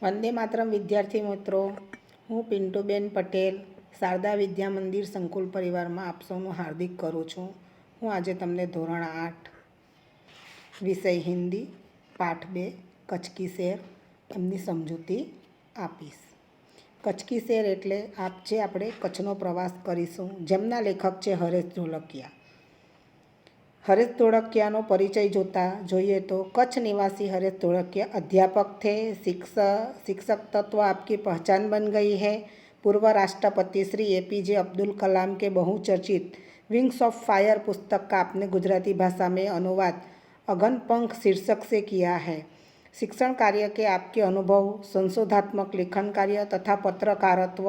વંદે માતરમ વિદ્યાર્થી મિત્રો, હું પિન્ટુબેન પટેલ શારદા વિદ્યા મંદિર સંકુલ પરિવારમાં આપ સૌનું હાર્દિક કરું છું. હું આજે તમને ધોરણ 8 વિષય હિન્દી પાઠ 2 કચ્છ કી શેર એમની સમજૂતી આપીશ. કચ્છ કી શેર એટલે આપણે કચ્છનો પ્રવાસ કરીશું, જેમના લેખક છે હરેશ ઢોલકિયા. हरेश ढोलकिया परिचय જોઈએ तो कच्छ निवासी हरेश ढोलकिया अध्यापक थे. शिक्षक तत्व आपकी पहचान बन गई है. पूर्व राष्ट्रपति श्री APJ अब्दुल कलाम के बहुचर्चित विंग्स ऑफ फायर पुस्तक का आपने गुजराती भाषा में अनुवाद अगनपंख शीर्षक से किया है. शिक्षण कार्य के आपके अनुभव, संशोधात्मक लेखन कार्य तथा पत्रकारित्व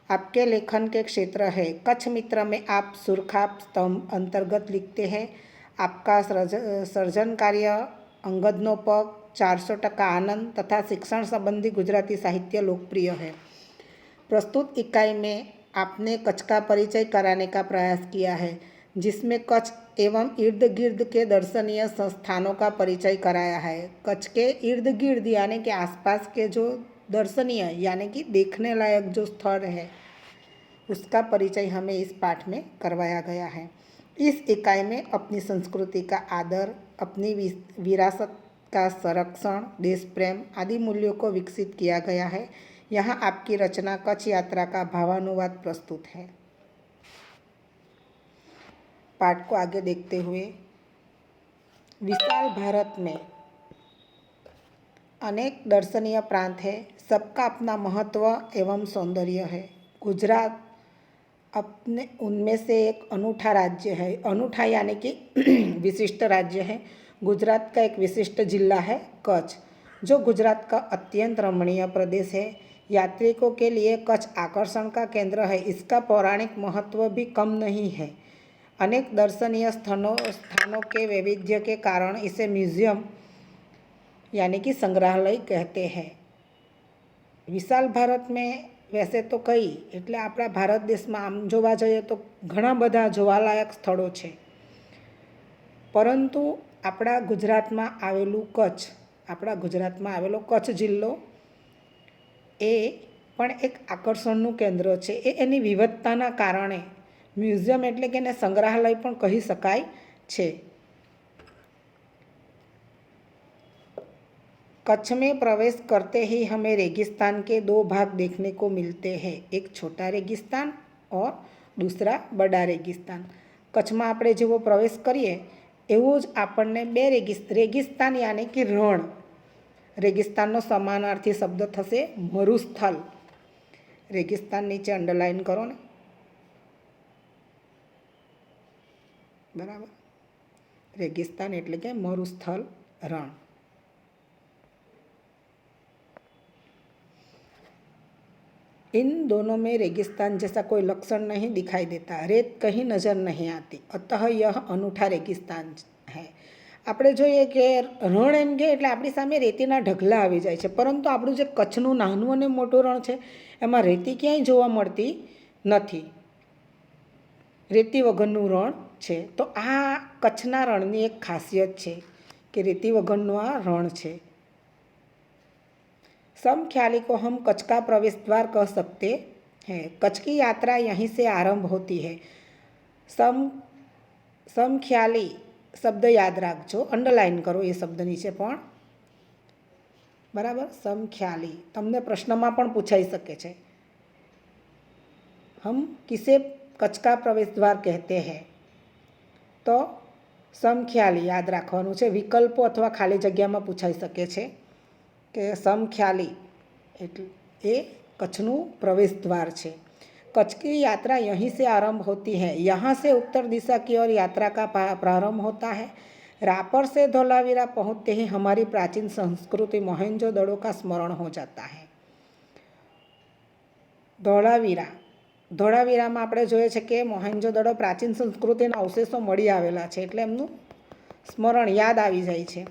आपके लेखन के क्षेत्र है. कच्छ मित्र में आप सुरखाप स्तंभ अंतर्गत लिखते हैं. आपका सर्जन कार्य अंगदनो पग, 400% आनंद तथा शिक्षण संबंधी गुजराती साहित्य लोकप्रिय है. प्रस्तुत इकाई में आपने कच्छ का परिचय कराने का प्रयास किया है, जिसमें कच्छ एवं इर्द गिर्द के दर्शनीय संस्थानों का परिचय कराया है. कच्छ के इर्द गिर्द यानी कि आसपास के जो दर्शनीय यानी कि देखने लायक जो स्थल है, उसका परिचय हमें इस पाठ में करवाया गया है. इस इकाई में अपनी संस्कृति का आदर, अपनी विरासत का संरक्षण, देश प्रेम आदि मूल्यों को विकसित किया गया है. यहाँ आपकी रचना कच्छ यात्रा का भावानुवाद प्रस्तुत है. पाठ को आगे देखते हुए, विशाल भारत में अनेक दर्शनीय प्रांत है. सबका अपना महत्व एवं सौंदर्य है. गुजरात अपने उनमें से एक अनूठा राज्य है. अनूठा यानी कि विशिष्ट राज्य है. गुजरात का एक विशिष्ट जिला है कच्छ, जो गुजरात का अत्यंत रमणीय प्रदेश है. यात्रिकों के लिए कच्छ आकर्षण का केंद्र है. इसका पौराणिक महत्व भी कम नहीं है. अनेक दर्शनीय स्थानों के वैविध्य के कारण इसे म्यूजियम यानी कि संग्रहालय कहते हैं. विशाल भारत में वैसे तो कई એટલે આપણા ભારત દેશમાં આમ જોવા જઈએ તો ઘણા બધા જોવાલાયક સ્થળો છે, પરંતુ આપણા ગુજરાતમાં આવેલો કચ્છ જિલ્લો એ પણ એક આકર્ષણનું કેન્દ્ર છે. એની વિવિધતાના કારણે મ્યુઝિયમ એટલે કે એને સંગ્રહાલય પણ કહી શકાય છે. कच्छ में प्रवेश करते ही हमें रेगिस्तान के 2 भाग देखने को मिलते हैं, एक छोटा रेगिस्तान और दूसरा बड़ा रेगिस्तान. कच्छ में આપણે જેવો પ્રવેશ કરીએ એવું જ આપણને 2 રેગિસ્તાન यानी कि રણ, રેગિસ્તાનનો સમાનાર્થી શબ્દ થશે મરુસ્થલ. રેગિસ્તાન નીચે અંડરલાઇન કરો ને, બરાબર. રેગિસ્તાન એટલે કે મરુસ્થલ રણ. इन दोनों में रेगिस्तान जैसा कोई लक्षण नहीं दिखाई देता. रेत कहीं नज़र नहीं आती, अतः यह अनूठा रेगिस्तान है. આપણે જોઈએ કે રણ એમ કે એટલે આપણી સામે રેતીના ઢગલા આવી જાય છે, પરંતુ આપણું જે કચ્છનું નાનું અને મોટું રણ છે એમાં રેતી ક્યાંય જોવા મળતી નથી. રેતી વગરનું રણ છે. તો આ કચ્છના રણની એક ખાસિયત છે કે રેતી વગરનું આ રણ છે. समख्याली को हम कच्छ का प्रवेश द्वार कह सकते हैं. कच्छ की यात्रा यहीं से आरंभ होती है. समख्याली शब्द याद रखो, अंडरलाइन करो ये शब्द नीचे पण, बराबर. समख्याली तमने प्रश्न में पण पूछाई सके छे. हम किसे कच्छ का प्रवेश द्वार कहते हैं? तो समख्याली याद राखवानुं छे. विकल्पों अथवा खाली जग्या में पूछाई सके छे કે समख्याली એટલે એ कच्छનું प्रवेश द्वार છે. कच्छ की यात्रा यहीं से आरंभ होती है. यहाँ से उत्तर दिशा की ओर यात्रा का प्रारंभ होता है. रापर से धोलावीरा पहुँचते ही हमारी प्राचीन संस्कृति मोहेंजोदड़ो का स्मरण हो जाता है. ધોળાવીરામાં આપણે જોઈએ છે કે મોહેંજોદડો પ્રાચીન સંસ્કૃતિના અવશેષો મળી આવેલા છે, એટલે એમનું સ્મરણ યાદ આવી જાય છે.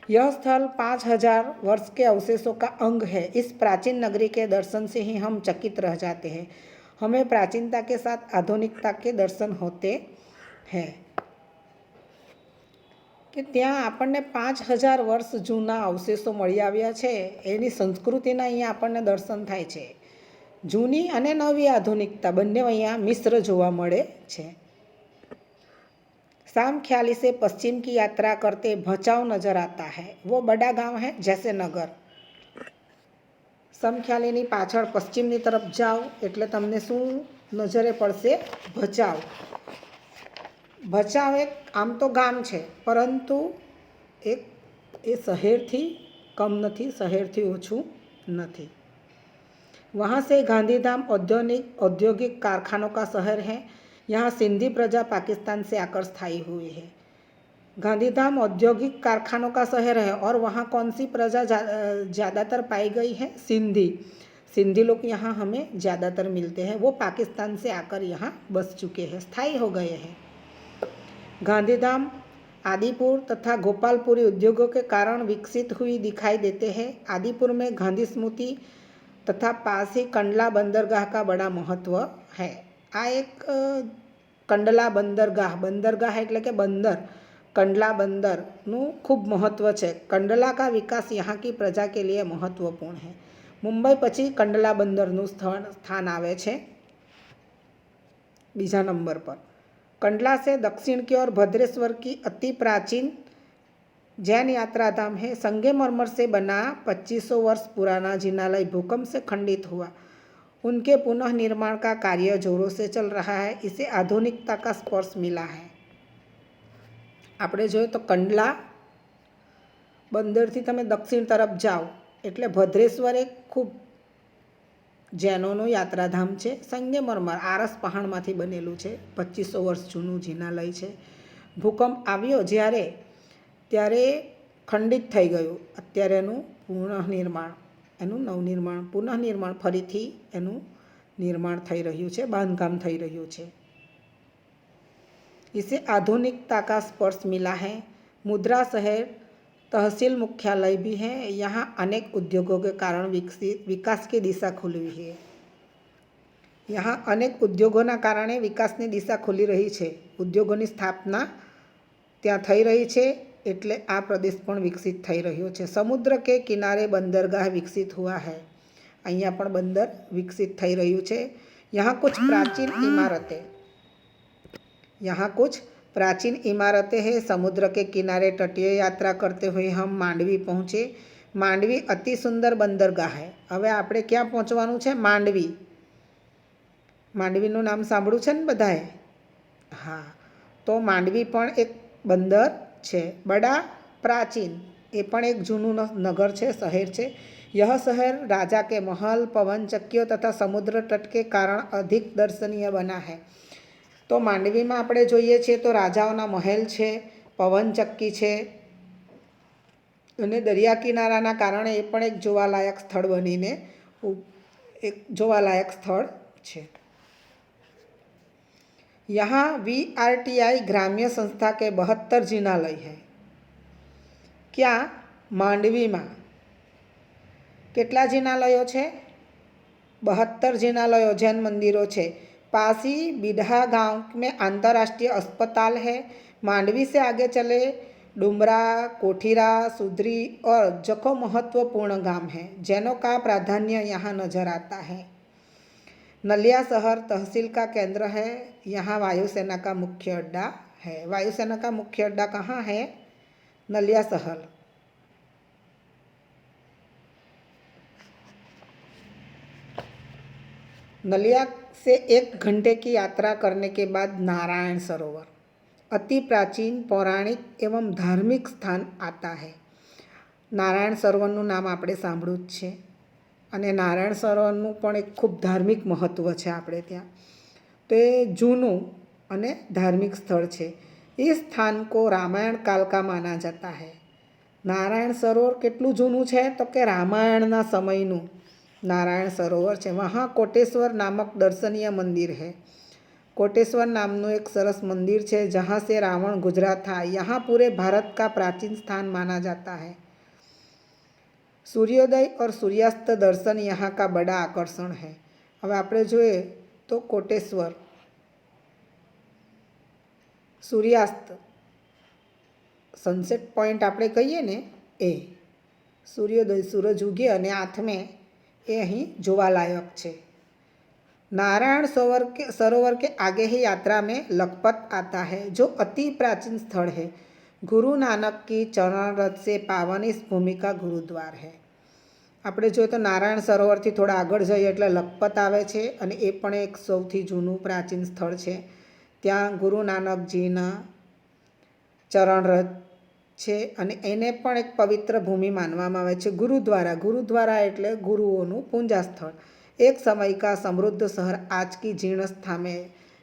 यह स्थल 5000 वर्ष के अवशेषों का अंग है. इस प्राचीन नगरी के दर्शन से ही हम चकित रह जाते हैं. हमें प्राचीनता के साथ आधुनिकता के दर्शन होते हैं. કે ત્યાં આપણને 5000 વર્ષ જૂના અવશેષો મળી આવ્યા છે. એની સંસ્કૃતિના અહીંયા આપણને દર્શન થાય છે. જૂની અને નવી આધુનિકતા બંને અહીંયા મિશ્ર જોવા મળે છે. शाम ख्याली से पश्चिम की यात्रा करते भचाऊ नजर आता है. वो बड़ा गांव है जैसे नगर. સમખ્યાલીની પાછળ પશ્ચિમની તરફ જાઓ એટલે તમને શું નજરે પડશે? ભચાઉ. ભચાઉ એક આમ તો ગામ છે, પરંતુ એ શહેરથી કમ નથી, શહેરથી ઓછું નથી. वहाँ से गांधीधाम औद्योगिक कारखानों का शहर है. यहाँ सिंधी प्रजा पाकिस्तान से आकर स्थायी हुई है. गांधीधाम औद्योगिक कारखानों का शहर है और वहाँ कौन सी प्रजा ज़्यादातर पाई गई है? सिंधी लोग यहाँ हमें ज़्यादातर मिलते हैं. वो पाकिस्तान से आकर यहाँ बस चुके हैं, स्थायी हो गए हैं. गांधीधाम आदिपुर तथा गोपालपुरी उद्योगों के कारण विकसित हुई दिखाई देते हैं. आदिपुर में गांधी स्मृति तथा पास ही कंडला बंदरगाह का बड़ा महत्व है. आ एक कंडला बंदरगाह એટલે કે બંદર, कंडला बंदरનું ખૂબ મહત્ત્વ છે. कंडला का विकास यहाँ की प्रजा के लिए महत्वपूर्ण है. मुंबई પછી कंडला બંદરનું સ્થાન આવે છે બીજા નંબર પર. कंडला से दक्षिण की ओर भद्रेश्वर की अति प्राचीन जैन यात्रा धाम है. संगमरमर से बना 2500 वर्ष पुराना जिनालय भूकंप से खंडित हुआ. उनके पुनः निर्माण का कार्य जोरों से चल रहा है. इसे आधुनिकता का स्पर्श मिला है. આપણે જોઈએ તો કંડલા બંદરથી તમે દક્ષિણ તરફ જાઓ એટલે ભદ્રેશ્વર એક ખૂબ જૈનોનું યાત્રાધામ છે. સંગમરમર આરસ પહાડમાંથી બનેલું છે. 2500 વર્ષ જૂનું જિનાલય છે. ભૂકંપ આવ્યો ત્યારે ખંડિત થઈ ગયું. અત્યારે એનું પુનઃનિર્માણ ફરીથી એનું નિર્માણ થઈ રહ્યું છે, બાંધકામ થઈ રહ્યું છે. इसे आधुनिकता का स्पर्श मिला है. मुद्रा शहर तहसील मुख्यालय भी है. यहाँ अनेक उद्योगों के कारण विकास की दिशा खुली है. यहाँ अनेक उद्योगोना कारणे विकासनी दिशा खुली रही है. उद्योगोनी स्थापना ત્યાં થઈ રહી છે એટલે આ પ્રદેશ પણ વિકસિત થઈ રહ્યો છે. સમુદ્ર કે કિનારે બંદરગાહ વિકસિત हुआ है. અહીંયા પણ બંદર વિકસિત થઈ રહ્યું છે. यहाँ कुछ प्राचीन इमारतें हैं. समुद्र के किनारे तटीय यात्रा करते हुए हम मांडवी पहुँचे. मांडवी अति सुंदर बंदरगाह है. હવે આપણે ક્યાં પહોંચવાનું છે? માંડવી. માંડવીનું નામ સાંભળ્યું છે ને બધાએ? હા, તો માંડવી પણ એક બંદર છે. બડા પ્રાચીન એ પણ એક જૂનું નગર છે, શહેર છે. यह शहर राजा के महल, पवन चक्कियों तथा समुद्र तट के कारण अधिक दर्शनीय बना है. तो માંડવીમાં આપણે જોઈએ છીએ તો રાજાઓના મહેલ છે, પવન ચક્કી છે અને દરિયા કિનારાના કારણે એ પણ એક જોવાલાયક સ્થળ બનીને એક જોવાલાયક સ્થળ છે. यहाँ VRTI ग्राम्य संस्था के 72 जिनालय है. क्या? માંડવીમાં કેટલા જિનાલયો છે? 72 जिनालयों जैन मंदिरों છે. पास ही बिढ़ा गांव में अंतर्राष्ट्रीय अस्पताल है. मांडवी से आगे चले डुमरा, कोठीरा, सुधरी और जखो महत्वपूर्ण गांव हैं. जैनों का प्राधान्य यहाँ नजर आता है. नलिया शहर तहसील का केंद्र है. यहाँ वायुसेना का मुख्य अड्डा है. वायुसेना का मुख्य अड्डा कहाँ है? नलिया शहर. नलिया से 1 घंटे की यात्रा करने के बाद नारायण सरोवर अति प्राचीन पौराणिक एवं धार्मिक स्थान आता है. नारायण सरोवरનું નામ આપણે સાંભળ્યું જ છે અને નારાયણ સરોવરનું પણ એક ખૂબ ધાર્મિક મહત્ત્વ છે આપણે ત્યાં. તો એ જૂનું અને ધાર્મિક સ્થળ છે. इस स्थान को रामायण काल का माना जाता है. नारायण सरोवर કેટલું જૂનું છે? તો કે રામાયણના સમયનું नारायण सरोवर है. वहाँ कोटेश्वर नामक दर्शनीय मंदिर है. कोटेश्वर नामनु एक सरस मंदिर है जहाँ से रावण गुजरा था. यहाँ पूरे भारत का प्राचीन स्थान माना जाता है. सूर्योदय और सूर्यास्त दर्शन यहाँ का बड़ा आकर्षण है. હવે આપણે જોઈએ તો કોટેશ્વર સૂર્યાસ્ત સનસેટ પોઈન્ટ આપણે કહીએ ને એ સૂર્યોદય સૂરજ ઉગે અને આથમે એ અહીં જોવાલાયક છે। नारायण सरोवर के आगे ही यात्रा में लखपत आता है जो अति प्राचीन स्थल है। गुरु नानक की चरण रथ से पावन इस भूमि का गुरुद्वार है। આપણે જોઈએ તો નારાયણ સરોવરથી થોડા આગળ જઈએ એટલે લખપત આવે છે અને એ પણ એક સૌથી જૂનું પ્રાચીન સ્થળ છે। ત્યાં ગુરુ નાનકજીના ચરણરથ છે અને એને પણ એક પવિત્ર ભૂમિ માનવામાં આવે છે। ગુરુદ્વારા એટલે ગુરુઓનું પૂજા સ્થળ। एक समय का समृद्ध शहर आज की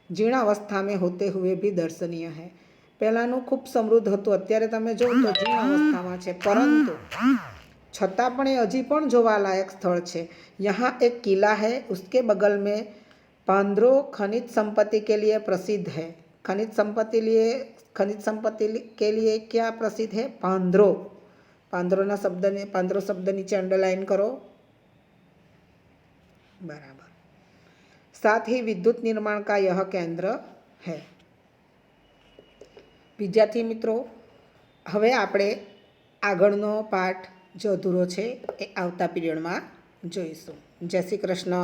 जीर्णावस्था में होते हुए भी दर्शनीय है। પહેલાંનું ખૂબ સમૃદ્ધ હતું, અત્યારે તમે જો તો જીર્ણ અવસ્થામાં છે, પરંતુ છતાં પણ એ હજી પણ જોવાલાયક સ્થળ છે। यहाँ एक किला है, उसके बगल में पांद्रो खनिज संपत्ति के लिए प्रसिद्ध है। खनिज संपत्ति के लिए क्या प्रसिद्ध है? पांद्रो। पांद्रो शब्द नीचे अंडरलाइन करो। बराबर। साथ ही विद्युत निर्माण का यह केंद्र है। विद्यार्थी मित्रों, હવે આપણે આગળનો પાઠ जो અધૂરો છે એ આવતા પીરિયડમાં જોઈશું। જય શ્રી કૃષ્ણ।